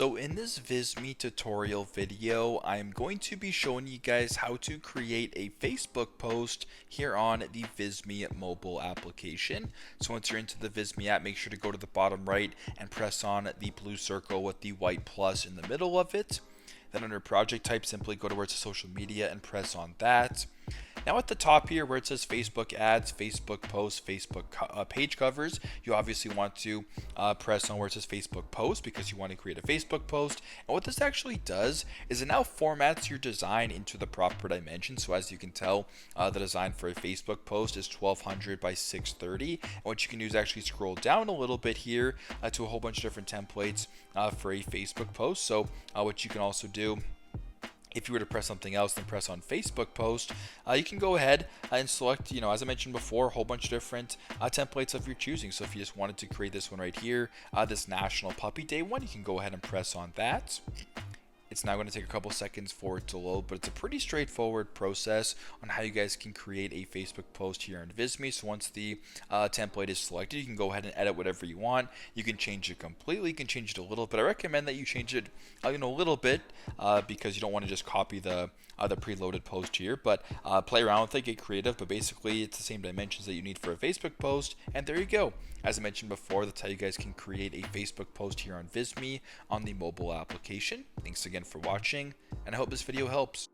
So in this Visme tutorial video, I'm going to be showing you guys how to create a Facebook post here on the Visme mobile application. So once you're into the Visme app, make sure to go to the bottom right and press on the blue circle with the white plus in the middle of it. Then under project type, simply go to where it says social media and press on that. Now at the top here where it says Facebook ads, Facebook posts, Facebook page covers, you obviously want to press on where it says Facebook post because you want to create a Facebook post. And what this actually does is it now formats your design into the proper dimensions. So as you can tell, the design for a Facebook post is 1200 by 630. And what you can do is actually scroll down a little bit here to a whole bunch of different templates for a Facebook post. So what you can also do, if you were to press something else, then press on Facebook post, you can go ahead and select, as I mentioned before, a whole bunch of different templates of your choosing. So if you just wanted to create this one right here, this National Puppy Day one, you can go ahead and press on that. It's now going to take a couple seconds for it to load, but it's a pretty straightforward process on how you guys can create a Facebook post here in Visme. So once the template is selected, you can go ahead and edit whatever you want. You can change it completely, you can change it a little, but I recommend that you change it a little bit because you don't want to just copy the preloaded post here, but play around with it, get creative, but basically it's the same dimensions that you need for a Facebook post, and there you go. As I mentioned before, that's how you guys can create a Facebook post here on Visme on the mobile application. Thanks again for watching, and I hope this video helps.